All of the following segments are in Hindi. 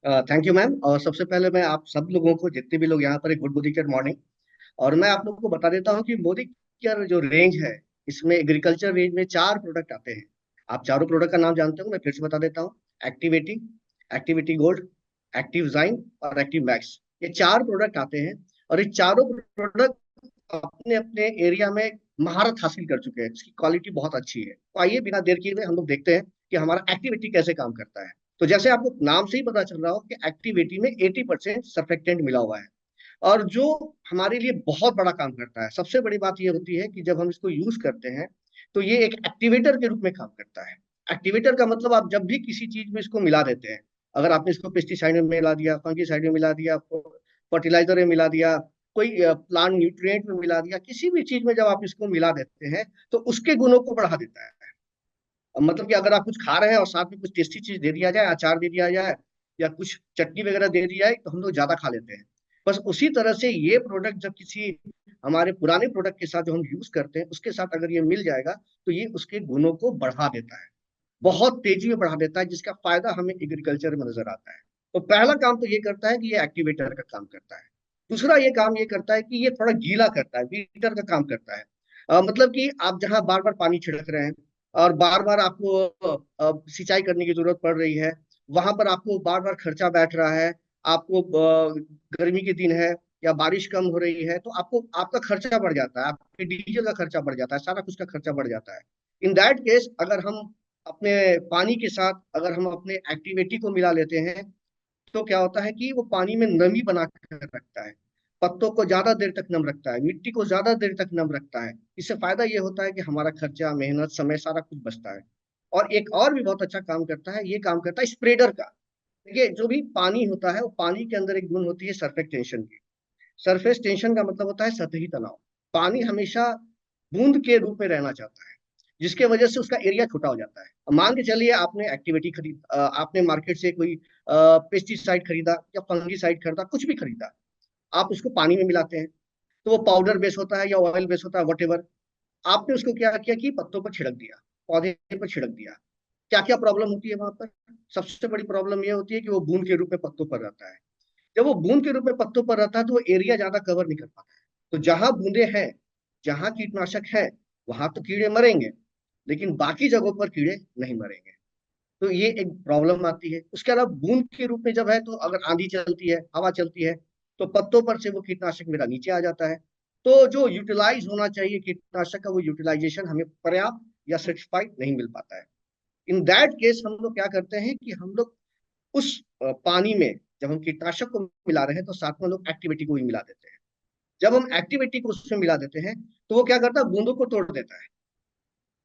Thank you ma'am. और सबसे पहले मैं आप सब लोगों को, जितने भी लोग यहाँ पर, एक गुड मोदी केयर मॉर्निंग। और मैं आप लोगों को बता देता हूँ कि मोदी केयर जो रेंज है, इसमें एग्रीकल्चर रेंज में चार प्रोडक्ट आते हैं। आप चारों प्रोडक्ट का नाम जानते हो, मैं फिर से बता देता हूँ। एक्टिविटी, एक्टिविटी गोल्ड, एक्टिव जाइन और एक्टिव मैक्स, ये चार प्रोडक्ट आते हैं। और ये चारों प्रोडक्ट अपने अपने एरिया में महारत हासिल कर चुके हैं, इसकी क्वालिटी बहुत अच्छी है। तो आइए बिना देर किए हुए हम लोग देखते हैं कि हमारा एक्टिविटी कैसे काम करता है। तो जैसे आपको नाम से ही पता चल रहा हो कि एक्टिविटी में 80% सर्फेक्टेंट मिला हुआ है। और जो हमारे लिए बहुत बड़ा काम करता है, सबसे बड़ी बात यह होती है कि जब हम इसको यूज करते हैं तो ये एक एक्टिवेटर के रूप में काम करता है। एक्टिवेटर का मतलब, आप जब भी किसी चीज में इसको मिला देते हैं, अगर आपने इसको पेस्टिसाइड में मिला दिया, फंगिसाइड में मिला दिया, फर्टिलाइजर में मिला दिया, कोई प्लांट न्यूट्रिएंट में मिला दिया, किसी भी चीज में जब आप इसको मिला देते हैं तो उसके गुणों को बढ़ा देता है। मतलब कि अगर आप कुछ खा रहे हैं और साथ में कुछ टेस्टी चीज दे दिया जाए, अचार दे दिया जाए या कुछ चटनी वगैरह दे दी जाए, तो हम लोग ज्यादा खा लेते हैं। बस उसी तरह से ये प्रोडक्ट जब किसी हमारे पुराने प्रोडक्ट के साथ जो हम यूज करते हैं उसके साथ अगर ये मिल जाएगा, तो ये उसके गुणों को बढ़ा देता है, बहुत तेजी में बढ़ा देता है, जिसका फायदा हमें एग्रीकल्चर में नजर आता है। तो पहला काम तो ये करता है कि ये एक्टिवेटर का काम करता है। दूसरा ये काम ये करता है कि ये थोड़ा गीला करता है, बीटर का काम करता है। मतलब कि आप जहां बार बार पानी छिड़क रहे हैं और बार बार आपको सिंचाई करने की जरूरत पड़ रही है, वहां पर आपको बार बार खर्चा बैठ रहा है। आपको गर्मी के दिन है या बारिश कम हो रही है, तो आपको आपका खर्चा बढ़ जाता है, आपके डीजल का खर्चा बढ़ जाता है, सारा कुछ का खर्चा बढ़ जाता है। इन दैट केस, अगर हम अपने पानी के साथ अगर हम अपने एक्टिविटी को मिला लेते हैं, तो क्या होता है कि वो पानी में नमी बना कर रखता है, पत्तों को ज्यादा देर तक नम रखता है, मिट्टी को ज्यादा देर तक नम रखता है। इससे फायदा ये होता है कि हमारा खर्चा, मेहनत, समय, सारा कुछ बचता है। और एक और भी बहुत अच्छा काम करता है, ये काम करता है स्प्रेडर का। देखिए, जो भी पानी होता है, वो पानी के अंदर एक गुण होती है सरफेस टेंशन की। सरफेस टेंशन का मतलब होता है सतही तनाव। पानी हमेशा बूंद के रूप में रहना चाहता है, जिसके वजह से उसका एरिया छोटा हो जाता है। अब मान के चलिए आपने एक्टिविटी खरीद आपने मार्केट से कोई पेस्टिसाइड खरीदा या फंगीसाइड खरीदा, कुछ भी खरीदा, आप उसको पानी में मिलाते हैं, तो वो पाउडर बेस होता है या ऑयल बेस होता है, वट एवर। आपने उसको क्या किया कि पत्तों पर छिड़क दिया, पौधे पर छिड़क दिया। क्या क्या प्रॉब्लम होती है वहां पर? सबसे बड़ी प्रॉब्लम ये होती है कि वो बूंद के रूप में पत्तों पर रहता है। जब वो बूंद के रूप में पत्तों पर रहता है तो वो एरिया ज्यादा कवर नहीं कर पाता है। तो जहां बूंदे हैं, जहां कीटनाशक है, वहां तो कीड़े मरेंगे, लेकिन बाकी जगहों पर कीड़े नहीं मरेंगे। तो ये एक प्रॉब्लम आती है। उसके अलावा बूंद के रूप में जब है, तो अगर आंधी चलती है, हवा चलती है, तो पत्तों पर से वो कीटनाशक मेरा नीचे आ जाता है। तो जो यूटिलाइज होना चाहिए कीटनाशक का, वो यूटिलाइजेशन हमें पर्याप्त या सेटिस्फाइड नहीं मिल पाता है। इन दैट केस हम लोग क्या करते हैं कि हम लोग उस पानी में, जब हम कीटनाशक को मिला रहे हैं, तो साथ में हम लोग एक्टिविटी को भी मिला देते हैं। जब हम एक्टिविटी को उसमें मिला देते हैं, तो वो क्या करता है, बूंदों को तोड़ देता है।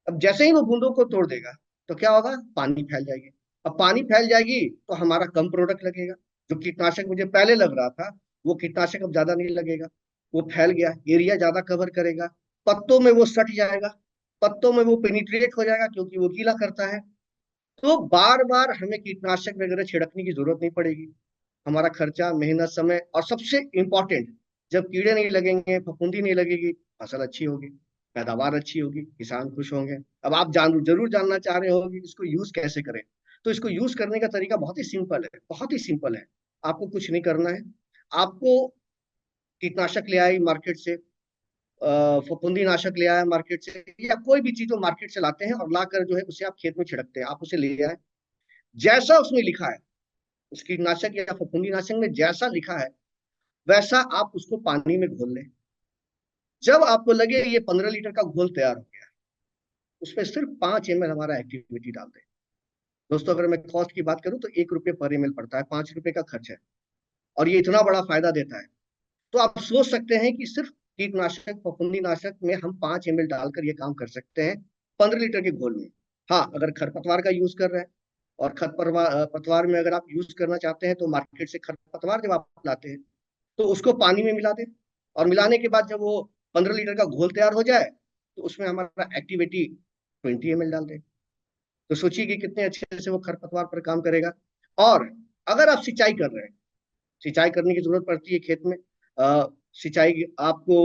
अब जैसे ही वो बूंदों को तोड़ देगा, तो क्या होगा, पानी फैल जाएगी। अब पानी फैल जाएगी तो हमारा कम प्रोडक्ट लगेगा। जो कीटनाशक मुझे पहले लग रहा था, वो कीटनाशक अब ज्यादा नहीं लगेगा। वो फैल गया, एरिया ज्यादा कवर करेगा, पत्तों में वो सट जाएगा, पत्तों में वो पेनिट्रेट हो जाएगा, क्योंकि वो गीला करता है। तो बार बार हमें कीटनाशक वगैरह छिड़कने की जरूरत नहीं पड़ेगी। हमारा खर्चा, मेहनत, समय, और सबसे इंपॉर्टेंट, जब कीड़े नहीं लगेंगे, फफूंदी नहीं लगेगी, फसल अच्छी होगी, पैदावार अच्छी होगी, किसान खुश होंगे। अब आप जरूर जानना चाह रहे होंगे कि इसको यूज कैसे करें। तो इसको यूज करने का तरीका बहुत ही सिंपल है, बहुत ही सिंपल है। आपको कुछ नहीं करना है। आपको कीटनाशक ले आई मार्केट से, फफूंदी नाशक ले आया मार्केट से, या कोई भी चीज जो मार्केट से लाते हैं और लाकर जो है उसे आप खेत में छिड़कते हैं, आप उसे ले आए। जैसा उसमें लिखा है, उस कीटनाशक या फफूंदी नाशक में जैसा लिखा है, वैसा आप उसको पानी में घोल लें। जब आपको लगे ये 15 लीटर का घोल तैयार हो गया, उसमें सिर्फ 5 ml हमारा एक्टिविटी डाल दें। दोस्तों, अगर मैं कॉस्ट की बात करूं तो 1 रुपये पर एमएल पड़ता है, 5 रुपए का खर्च है, और ये इतना बड़ा फायदा देता है। तो आप सोच सकते हैं कि सिर्फ कीटनाशक, फफूंदी नाशक में हम 5 ml डालकर ये काम कर सकते हैं, 15 लीटर के घोल में। हाँ, अगर खरपतवार का यूज कर रहे हैं, और खरपतवार पतवार में अगर आप यूज करना चाहते हैं, तो मार्केट से खरपतवार जब आप लाते हैं, तो उसको पानी में मिला दें। और मिलाने के बाद जब वो 15 लीटर का घोल तैयार हो जाए, तो उसमें हमारा एक्टिविटी 20 ml डाल दें। तो सोचिए कि कितने अच्छे से वो खरपतवार पर काम करेगा। और अगर आप सिंचाई कर रहे हैं, सिंचाई करने की जरूरत पड़ती है खेत में, सिंचाई आपको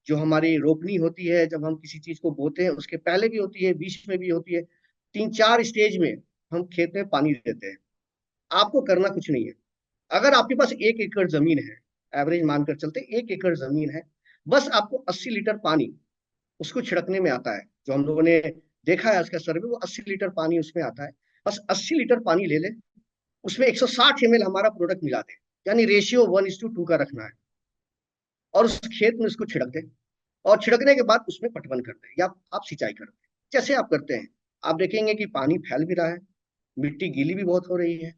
जो हमारी रोपनी होती है, जब हम किसी चीज को बोते हैं, उसके पहले भी होती है, बीच में भी होती है, 3 4 स्टेज में हम खेत में पानी देते हैं। आपको करना कुछ नहीं है। अगर आपके पास 1 एकड़ जमीन है, एवरेज मानकर चलते 1 एकड़ जमीन है, बस आपको 80 लीटर पानी उसको छिड़कने में आता है। जो हम लोगों ने देखा है उसका सर्वे, वो 80 लीटर पानी उसमें आता है। बस 80 लीटर पानी ले ले, उसमें 160 ml हमारा प्रोडक्ट मिला दे, यानी रेशियो 1:2 का रखना है, और उस खेत में उसको छिड़क दे। और छिड़कने के बाद उसमें पटवन कर दे या आप सिंचाई कर दे। जैसे आप करते हैं, आप देखेंगे कि पानी फैल भी रहा है, मिट्टी गीली भी बहुत हो रही है,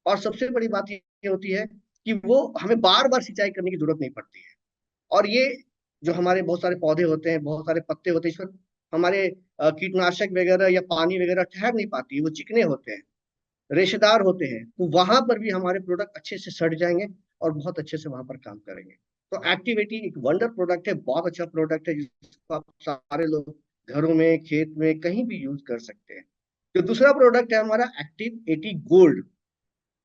और सबसे बड़ी बात ये होती है कि वो हमें बार बार सिंचाई करने की जरूरत नहीं पड़ती है। और ये जो हमारे बहुत सारे पौधे होते हैं, बहुत सारे पत्ते होते हैं, इस पर हमारे कीटनाशक वगैरह या पानी वगैरह ठहर नहीं पाती है, वो चिकने होते हैं, रेशेदार होते हैं, तो वहां पर भी हमारे प्रोडक्ट अच्छे से सड़ जाएंगे और बहुत अच्छे से वहां पर काम करेंगे। तो एक्टिविटी एक वंडर प्रोडक्ट है, बहुत अच्छा प्रोडक्ट है, जिसको आप सारे लोग घरों में, खेत में, कहीं भी यूज कर सकते हैं। जो दूसरा प्रोडक्ट है हमारा एक्टिव 80 गोल्ड।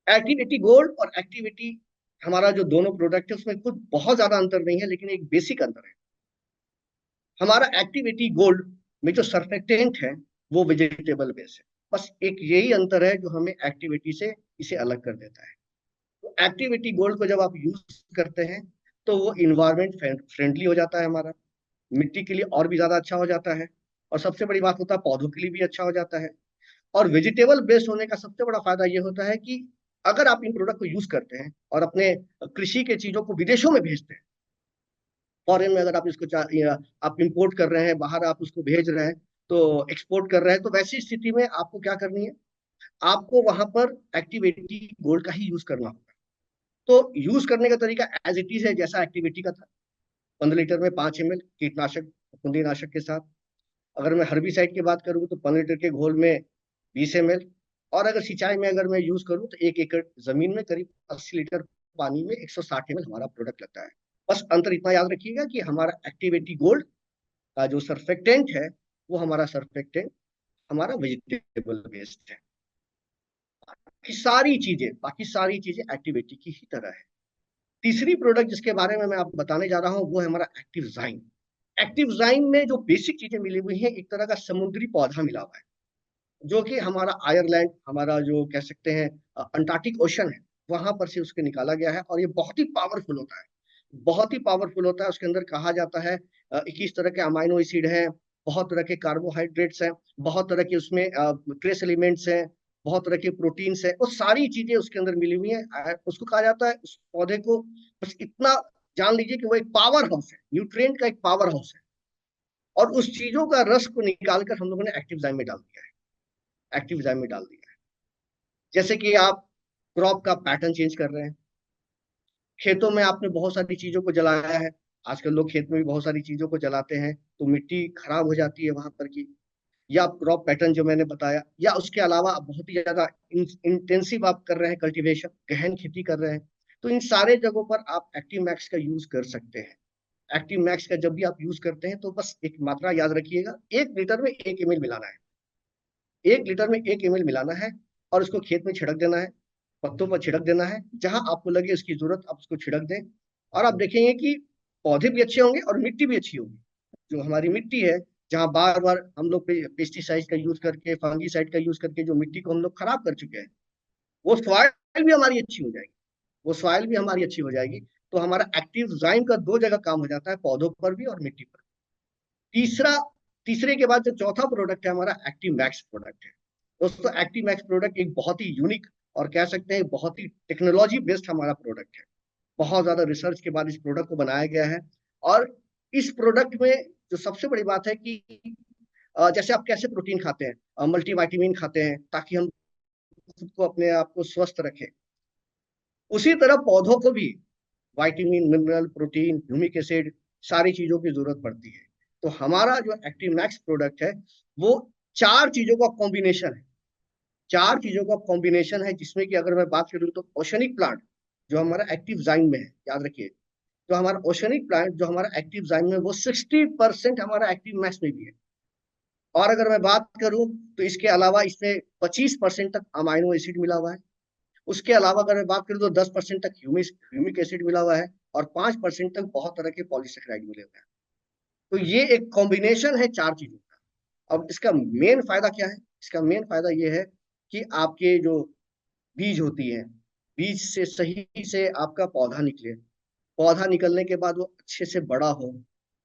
एक्टिव 80 गोल्ड और एक्टिविटी, हमारा जो दोनों प्रोडक्ट है उसमें कुछ बहुत ज्यादा अंतर नहीं है, लेकिन एक बेसिक अंतर है। हमारा एक्टिविटी गोल्ड में जो सर्फेक्टेंट है वो वेजिटेबल बेस है। बस एक यही अंतर है जो हमें एक्टिविटी से इसे अलग कर देता है। तो एक्टिविटी गोल्ड को जब आप यूज करते हैं तो वो इन्वायरमेंट फ्रेंडली हो जाता है हमारा, मिट्टी के लिए और भी ज्यादा अच्छा हो जाता है, और सबसे बड़ी बात होता है पौधों के लिए भी अच्छा हो जाता है। और वेजिटेबल बेस्ड होने का सबसे बड़ा फायदा ये होता है कि अगर आप इन प्रोडक्ट को यूज करते हैं और अपने कृषि के चीजों को विदेशों में भेजते हैं, फॉरेन में अगर आप इसको आप इंपोर्ट कर रहे हैं, बाहर आप उसको भेज रहे हैं, तो एक्सपोर्ट कर रहे हैं, तो वैसी स्थिति में आपको क्या करनी है, आपको वहां पर एक्टिविटी गोल्ड का ही यूज करना होगा। तो यूज करने का तरीका एज इट इज है, जैसा एक्टिविटी का था। 15 लीटर में 5 ml कीटनाशक, फुंदीनाशक के साथ। अगर मैं हर्बिसाइड की बात करूँ तो 15 लीटर के घोल में 20 ml। और अगर सिंचाई में अगर मैं यूज करूँ तो 1 एकड़ जमीन में करीब 80 लीटर पानी में 160 ml हमारा प्रोडक्ट लगता है। बस अंतर इतना याद रखिएगा कि हमारा एक्टिविटी गोल्ड का जो सर्फेक्टेंट है, वो हमारा सर्फेक्टेंट हमारा वेजिटेबल बेस्ड है। बाकी सारी चीजें एक्टिविटी की ही तरह है। तीसरी प्रोडक्ट जिसके बारे में मैं आपको बताने जा रहा हूँ वो है हमारा एक्टिव जाइम। एक्टिव जाइम में जो बेसिक चीजें मिली हुई है, एक तरह का समुद्री पौधा मिला हुआ है, जो कि हमारा आयरलैंड, हमारा जो कह सकते हैं अंटार्कटिक ओशन है, वहां पर से उसके निकाला गया है। और ये बहुत ही पावरफुल होता है, बहुत ही पावरफुल होता है। उसके अंदर कहा जाता है 21 तरह के अमाइनो एसिड हैं, बहुत तरह के कार्बोहाइड्रेट्स हैं, बहुत तरह के उसमें ट्रेस एलिमेंट्स हैं, बहुत तरह के प्रोटीन्स हैं, वो सारी चीजें उसके अंदर मिली हुई हैं। उसको कहा जाता है, उस पौधे को बस इतना जान लीजिए कि वो एक पावर हाउस है, न्यूट्रिएंट का एक पावर हाउस है। और उस चीजों का रस को निकालकर हम लोगों ने एक्टिव जाइम में डाल दिया है, एक्टिव जाइम में डाल दिया है। जैसे कि आप क्रॉप का पैटर्न चेंज कर रहे हैं, खेतों में आपने बहुत सारी चीजों को जलाया है, आजकल लोग खेत में भी बहुत सारी चीजों को जलाते हैं, तो मिट्टी खराब हो जाती है वहां पर की। या क्रॉप पैटर्न जो मैंने बताया, या उसके अलावा आप बहुत ही ज्यादा इंटेंसिव आप कर रहे हैं, कल्टीवेशन, गहन खेती कर रहे हैं, तो इन सारे जगहों पर आप एक्टिव मैक्स का यूज कर सकते हैं। एक्टिव मैक्स का जब भी आप यूज करते हैं तो बस एक मात्रा याद रखिएगा, 1 लीटर में 1 ml मिलाना है। 1 लीटर में 1 ml मिलाना है, और उसको खेत में छिड़क देना है, पत्तों पर छिड़क देना है, जहां आपको लगे उसकी जरूरत आप उसको छिड़क दें। और आप देखेंगे कि पौधे भी अच्छे होंगे और मिट्टी भी अच्छी होगी। जो हमारी मिट्टी है, जहाँ बार बार हम लोग पेस्टिसाइड का यूज करके, फंगीसाइड का यूज करके जो मिट्टी को हम लोग खराब कर चुके हैं, वो सॉइल भी हमारी अच्छी हो जाएगी, वो सॉइल भी हमारी अच्छी हो जाएगी। तो हमारा एक्टिव जाइम का दो जगह काम हो जाता है, पौधों पर भी और मिट्टी पर। तीसरा तीसरे के बाद जो चौथा प्रोडक्ट है हमारा एक्टिव मैक्स प्रोडक्ट है। दोस्तों, एक्टिव मैक्स प्रोडक्ट एक बहुत ही यूनिक और कह सकते हैं बहुत ही टेक्नोलॉजी बेस्ड हमारा प्रोडक्ट है। बहुत ज्यादा रिसर्च के बाद इस प्रोडक्ट को बनाया गया है। और इस प्रोडक्ट में जो सबसे बड़ी बात है कि जैसे आप कैसे प्रोटीन खाते हैं, मल्टीविटामिन खाते हैं ताकि हम खुद को, अपने आप को स्वस्थ रखें, उसी तरह पौधों को भी vitamin, mineral, protein, humic acid, सारी चीजों की जरूरत पड़ती है। तो हमारा जो एक्टिव मैक्स प्रोडक्ट है वो चार चीजों का कॉम्बिनेशन है, चार चीजों का कॉम्बिनेशन है, जिसमें कि अगर मैं बात करूं तो ओशनिक प्लांट जो हमारा एक्टिव जाइम में है, याद रखिए, जो हमारा ओशनिक प्लांट जो हमारा एक्टिव जाइम में, वो 60% हमारा एक्टिव मैक्स में भी है। और अगर मैं बात करूं तो इसके अलावा इसमें 25% तक अमाइनो एसिड मिला हुआ है। उसके अलावा अगर मैं बात करूं तो 10% तक ह्यूमिक एसिड मिला हुआ है, और 5% तक बहुत तरह के पॉलीसेकेराइड मिले हुए हैं। तो ये एक कॉम्बिनेशन है चार चीजों का। अब इसका मेन फायदा क्या है? इसका मेन फायदा ये है कि आपके जो बीज होती है। बीज से सही से आपका पौधा निकले। पौधा निकलने के बाद वो अच्छे से बड़ा हो,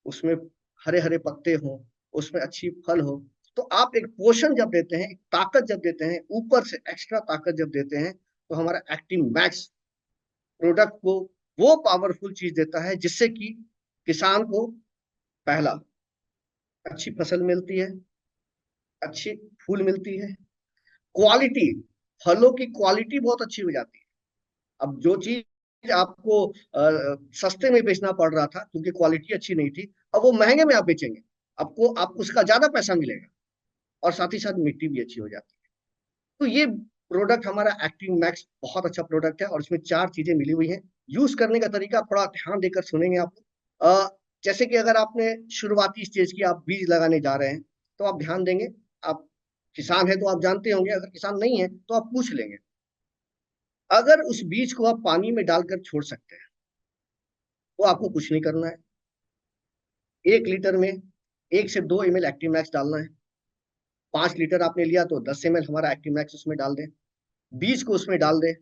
उसमें हरे हरे पत्ते हो, उसमें अच्छी फल हो। तो आप एक पोषण जब देते हैं, एक ताकत जब देते हैं, ऊपर से एक्स्ट्रा ताकत जब देते हैं, तो हमारा एक्टिव मैक्स प्रोडक्ट को वो पावरफुल चीज देता है जिससे कि किसान को पहला अच्छी फसल मिलती है, अच्छी फूल मिलती है, क्वालिटी, फलों की क्वालिटी बहुत अच्छी हो जाती है। अब जो चीज आपको सस्ते में बेचना पड़ रहा था क्योंकि क्वालिटी अच्छी नहीं थी, अब वो महंगे में आप बेचेंगे, आप उसका ज्यादा पैसा मिलेगा, और साथ ही साथ मिट्टी भी अच्छी हो जाती है। तो ये प्रोडक्ट हमारा एक्टिव मैक्स बहुत अच्छा प्रोडक्ट है, और इसमें चार चीजें मिली हुई हैं। यूज करने का तरीका थोड़ा ध्यान देकर सुनेंगे आप। जैसे कि अगर आपने शुरुआती स्टेज की आप बीज लगाने जा रहे हैं, तो आप ध्यान देंगे। आप किसान है तो आप जानते होंगे, अगर किसान नहीं है तो आप पूछ लेंगे। अगर उस बीज को आप पानी में डालकर छोड़ सकते हैं, तो आपको कुछ नहीं करना है। 1 लीटर में 1 से 2 ml एक्टिव मैक्स डालना है। 5 लीटर आपने लिया तो 10 ml हमारा एक्टिव मैक्स उसमें डाल दें। बीज को उसमें डाल दें,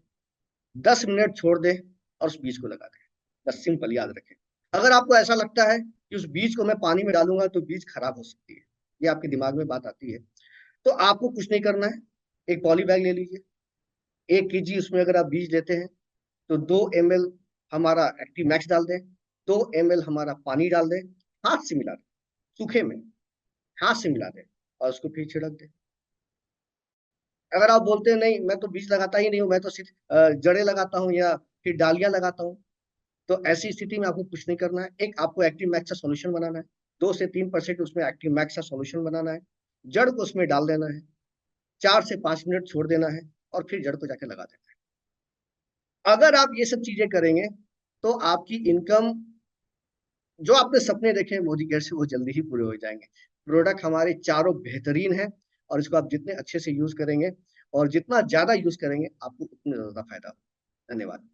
10 मिनट छोड़ दें, और उस बीज को लगा दें। बस सिंपल, याद रखें। अगर आपको ऐसा लगता है कि उस बीज को मैं पानी में डालूंगा तो बीज खराब हो सकती है, ये आपके दिमाग में बात आती है, तो आपको कुछ नहीं करना है। एक पॉली बैग ले लीजिए, 1 kg उसमें अगर आप बीज लेते हैं, तो 2 ml हमारा एक्टिव मैक्स डाल दें, 2 ml हमारा पानी डाल दें, हाथ से मिला दें, सूखे में हाथ से मिला दें, और उसको फिर छिड़क दें। अगर आप बोलते हैं नहीं मैं तो बीज लगाता ही नहीं हूँ, मैं तो सिर्फ जड़ें लगाता हूँ या फिर डालियां लगाता हूँ, तो ऐसी स्थिति में आपको कुछ नहीं करना है। एक आपको एक्टिव मैक्स का सॉल्यूशन बनाना है, 2 से 3% उसमें एक्टिव मैक्स का सॉल्यूशन बनाना है, जड़ को उसमें डाल देना है, 4 से 5 मिनट छोड़ देना है, और फिर जड़ को जाके लगा देना है। अगर आप ये सब चीजें करेंगे, तो आपकी इनकम, जो आपने सपने देखे हैं मोदी केयर से, वो जल्दी ही पूरे हो जाएंगे। प्रोडक्ट हमारे चारों बेहतरीन है, और इसको आप जितने अच्छे से यूज करेंगे और जितना ज्यादा यूज करेंगे, आपको उतना ज्यादा फायदा होगा। धन्यवाद।